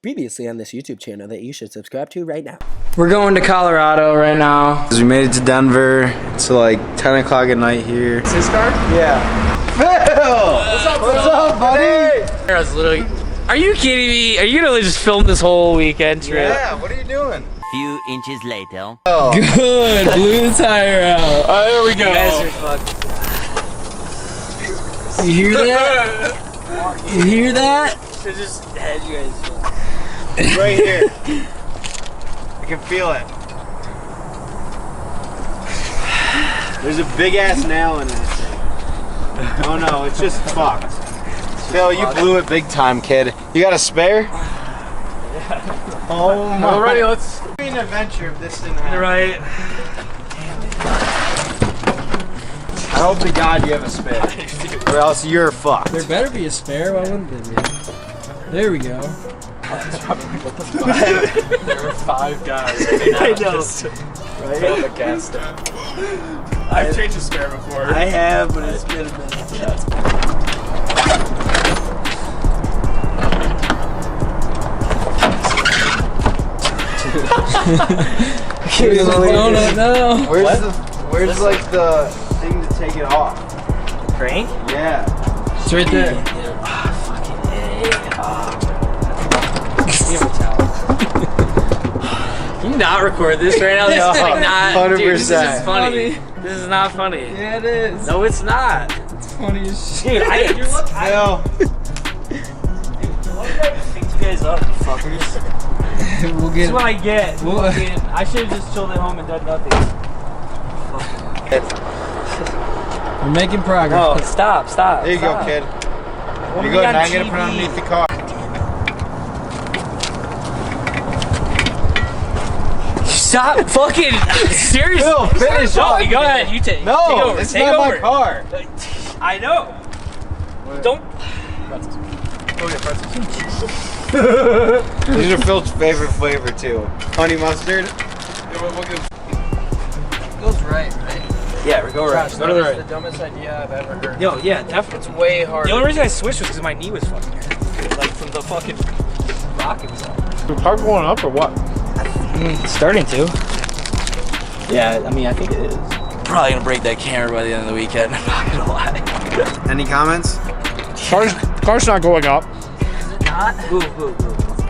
Previously on this YouTube channel that you should subscribe to right now. We're going to Colorado right now. We made it to Denver. It's like 10 o'clock at night here. Is his car? Yeah. Phil! What's up, buddy? I was literally... Are you kidding me? Are you gonna just film this whole weekend trip? Yeah, what are you doing? Few inches later. Oh. Good, blew the tire out. Oh, there we go. You guys are fucked. You hear that? You hear that? I just had you guys. Right here. I can feel it. There's a big ass nail in that thing. Oh no, it's just fucked. Phil, you blew it big time, kid. You got a spare? Yeah. Oh my. Alrighty, let's... It'd be an adventure if this didn't happen. Right. I hope to God you have a spare. Or else you're fucked. There better be a spare, why wouldn't there be? There we go. There were 5 guys. I know. Right? The gas tank. I've changed a spare before. I have, but it's been a minute. No. Where's like the thing to take it off? Crank? Yeah. It's right there. Can you not record this right now? No, This is like not. 100%. Dude, this is funny. This is not funny. Yeah, it is. No, it's not. It's funny as shit. Dude, I picked you guys up, you fuckers. We'll This get is what I get. We'll- I should have just chilled at home and done nothing. We're making progress. Oh, stop. There you go, kid. You go, now I'm gonna put it underneath the car. Stop fucking seriously. Phil, finish No, up. go ahead. You take. No, take over. it's take not over. my car. I know. Don't. These are Phil's favorite flavor too. Honey mustard. Goes right? Yeah, we go right. Go to the right. The dumbest idea I've ever heard. Yo, yeah, definitely. It's way harder. The only reason I switched was because my knee was fucking hurt. Like from the fucking rock it was on. The car going up or what? It's starting to. Yeah, I mean, I think it is. Probably gonna break that camera by the end of the weekend. I'm not gonna lie. Any comments? Car's not going up. Is it not? Ooh.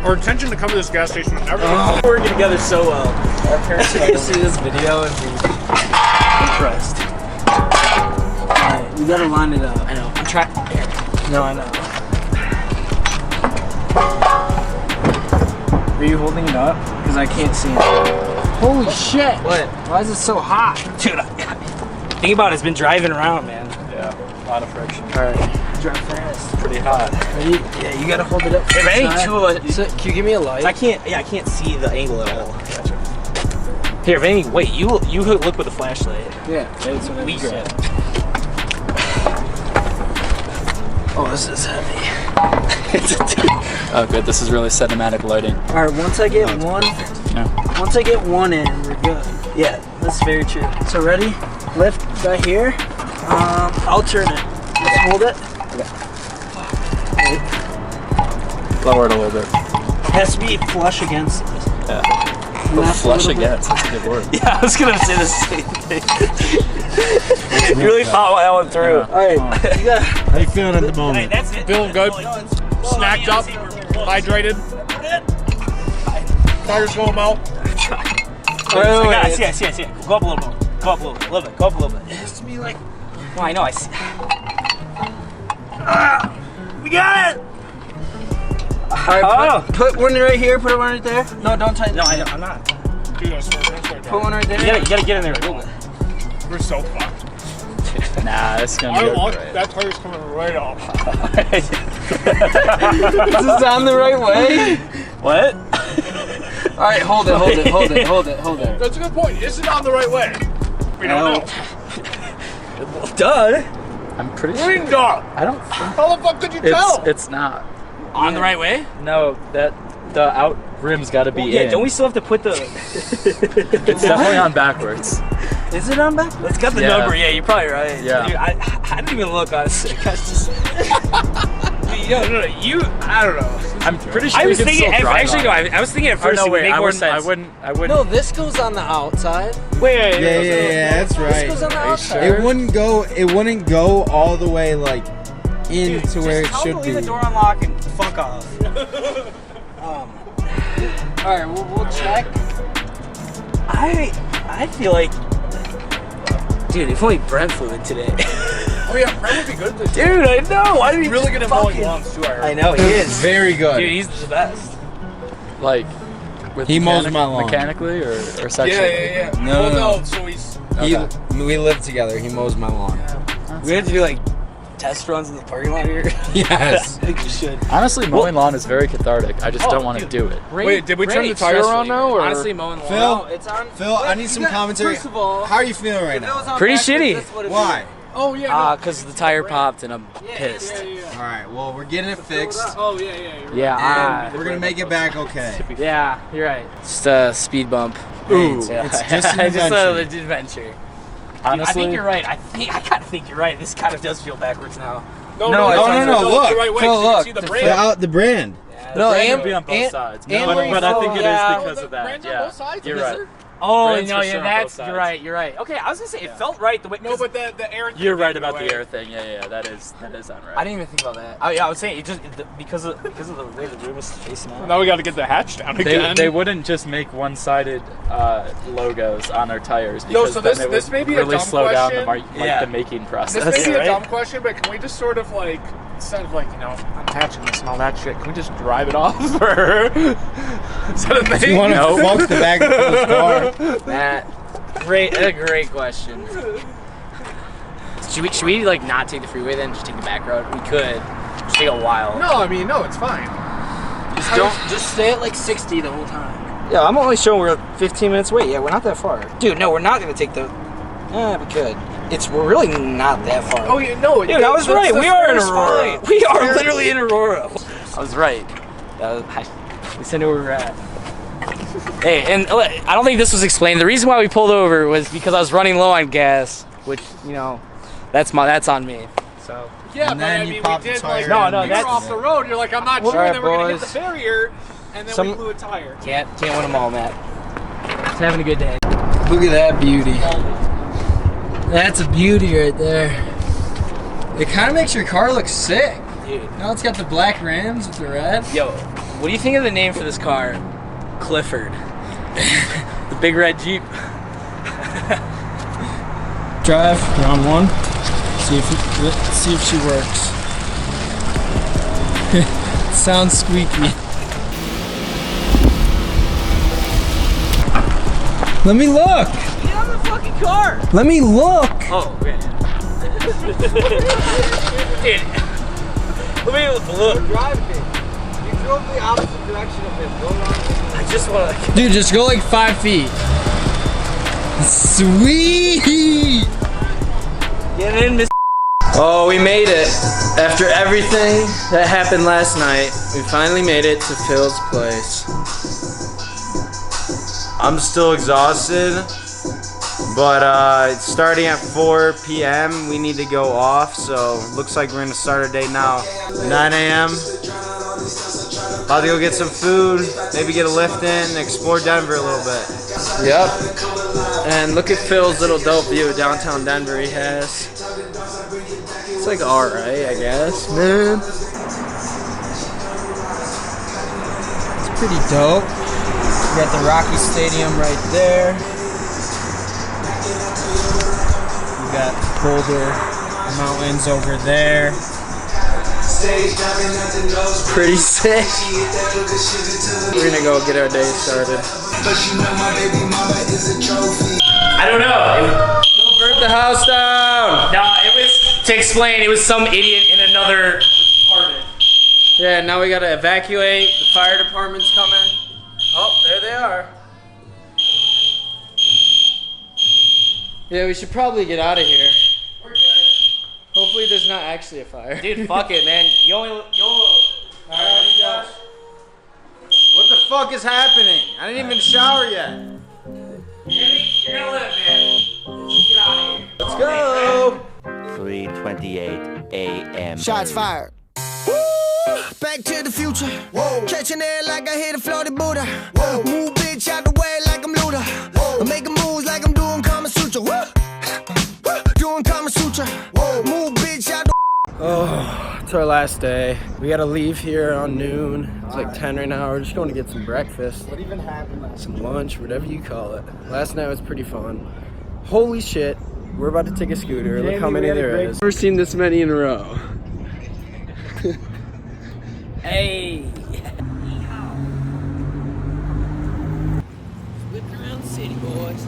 Our intention to come to this gas station was never We're working together so well. Our parents are gonna see this video and be impressed. Alright, we gotta line it up. I know. I'm trying. No, I know. Are you holding it up? Because I can't see it. Holy shit! What? Why is it so hot? Dude, think about it. It's been driving around, man. Yeah, a lot of friction. Alright. Drive fast. Pretty hot. Yeah, you gotta hold it up. If any two of us. Can you give me a light? I can't see the angle at all. Here, if any, wait, you look with the flashlight. Yeah, that's what We I grab. said. Oh, this is heavy. Oh, good. This is really cinematic lighting. All right, once I get one in, we're good. Yeah, that's very true. So ready? Lift right here. I'll turn it. Just hold it. Lower it a little bit. It has to be flush against it. Yeah. And that's a Flush little bit- against. That's a good word. Yeah, I was gonna say the same thing. You really thought that one through. All right, you got. How you feeling at the moment? Hey, that's it. Feeling good. Snacked up. Hydrated. Tires going out. I see it. Go up a little more. Go up a little bit. It has to be like. No, I know. I see. We got it. Alright, put one right here, put one right there. No, don't tighten. No, I'm not. Dude, I swear, Put one right there. You gotta get in there a little bit. we're so fucked. Nah, it's gonna be Look, alright. that tire's coming right off. Is this on the right way? What? Alright, hold it. That's a good point. Is it on the right way? We don't know. Duh. I'm pretty What do you sure. mean, dog? I don't. How the fuck could you tell? It's not. On the right way? No, the out rim's got to be Yeah. in. Don't we still have to put the? It's definitely on backwards. Is it on back? It's got the Yeah. number. Yeah, you're probably right. Yeah. Dude, I didn't even look, honestly. I just. No, you. I don't know. I'm pretty sure I was you can thinking. still drive Actually, no. on it. I was thinking at Or first no, it would wait, make I more wouldn't. sense. I wouldn't. No, this goes on the outside. Wait. Yeah, that's This right. goes on the outside. It wouldn't go all the way like into where it should be. Leave the door unlocked and fuck off. All right, we'll check. I feel like, dude, if only Brent flew in today. Oh yeah, Brent would be good at this. Dude, I know. Why did he Really good at mowing lawns too, I heard. I know he is. Very good. Dude, he's the best. Like, with He mows my lawn. mechanically or sexually. Yeah. No, Well, no. no, so he's. We live together. He mows my lawn. We have to do like test runs in the parking lot here. Yes. I think you should. Honestly, mowing lawn is very cathartic. I just Oh, don't want to dude. do it. Wait, did we turn the Great tire stress on now, reliever. or- Honestly, mowing the Phil? lawn. No, it's on. Phil, I need some commentary. First of all, How are you feeling right if it was now? on Pretty backwards, shitty. that's what it'd Why? Oh yeah. Because the tire popped and I'm pissed. All right. Well, we're getting it fixed, Oh yeah. You're right. Yeah, and we're gonna make it back okay. yeah, you're right. Just a speed bump. Ooh, Yeah. it's just an Just a adventure. adventure. Honestly, I think you're right. I kind of think you're right. This kind of does feel backwards now. No. no, look. It's the right way. Phil, So you can look. see the The brand. The brand. No, Brand and would be on both and- sides. and But, where you but I think fall, it is yeah. because Oh, of the that. brand's on Yeah, both sides? you're Is right. there? Oh Brand's no, for yeah, sure on that's both you're sides. right. Okay, I was gonna say it felt right the way. No, but the air. You're right about the air thing. Yeah, that is on right. I didn't even think about that. Oh yeah, I would say it just because of the way the room was facing out. Now we got to get the hatch down again. They wouldn't just make one-sided logos on our tires Yo, because so then this- it this would may be a really dumb slow down the, question. the making process. This may be right? a dumb question, but can we just sort of like, instead of like, attaching this and all that shit, can we just drive it off? Or is that a thing? You want to fuck the back of the car? Matt, a great question. Should we like not take the freeway then? Just take the back road? We could. Just take a while. No, I mean, no, it's fine. Just stay at like 60 the whole time. Yeah, I'm only showing we're 15 minutes away. Yeah, we're not that far. Dude, no, we're not gonna take the. We could. We're really not that far. Oh, yeah, no. Dude, I was right. We are in It's Aurora. fine. We are literally in Aurora. I was right. At least I knew where we were at. Hey, and I don't think this was explained. The reason why we pulled over was because I was running low on gas, which that's on me. So. Yeah, And but then I you mean, pop we the did tire like, No, and no, you that's- were off the road. You're like, I'm not sure. Alright, Then we're gonna hit the boys. barrier, and then we blew a tire. Can't win them all, Matt. Just having a good day. Look at that beauty. That's a beauty right there. It kind of makes your car look sick. Dude. Now it's got the black rims with the red. Yo, what do you think of the name for this car? Clifford. The big red Jeep. Drive round one. See if she works. Sounds squeaky. Let me look. Get on the fucking car. Let me look. Oh, okay. Dude, let me look. Driving it. You drove the opposite direction of it. Go around. I just want to. Dude, just go like 5 feet. Sweet. Get in, Miss. Oh, we made it. After everything that happened last night, we finally made it to Phil's place. I'm still exhausted, but it's starting at 4 p.m. We need to go off, so looks like we're gonna start our day now. 9 a.m. About to go get some food, maybe get a lift in, and explore Denver a little bit. Yep. And look at Phil's little dope view of downtown Denver he has. It's like alright, I guess, man. It's pretty dope. We got the Rocky Stadium right there. We got Boulder Mountains over there. Pretty sick. We're gonna go get our day started. I don't know. Burn the house down! No, it was to explain. It was some idiot in another apartment. Yeah, now we gotta evacuate. The fire department's coming. Oh, there they are. Yeah, we should probably get out of here. We're good. Hopefully there's not actually a fire. Dude, fuck it, man. You only. Alright, Josh. What the fuck is happening? I didn't even shower yet. You're gonna live, man. Get out of here. Let's go! 3:28 a.m. Shots fired. back to the future. Whoa. Catching air like I hit a floated Buddha. Whoa. Move bitch out the way like I'm Luda. Whoa. I'm making moves like I'm doing Kama Sutra. Woo. Doing Kama Sutra. Whoa. Move bitch out the Oh, it's our last day. We gotta leave here on noon. It's like 10 right now. We're just going to get some breakfast. What even happened? Some lunch, whatever you call it. Last night was pretty fun. Holy shit. We're about to take a scooter. Look how many there is. Never seen this many in a row. Hey. Whipping around the city, boys.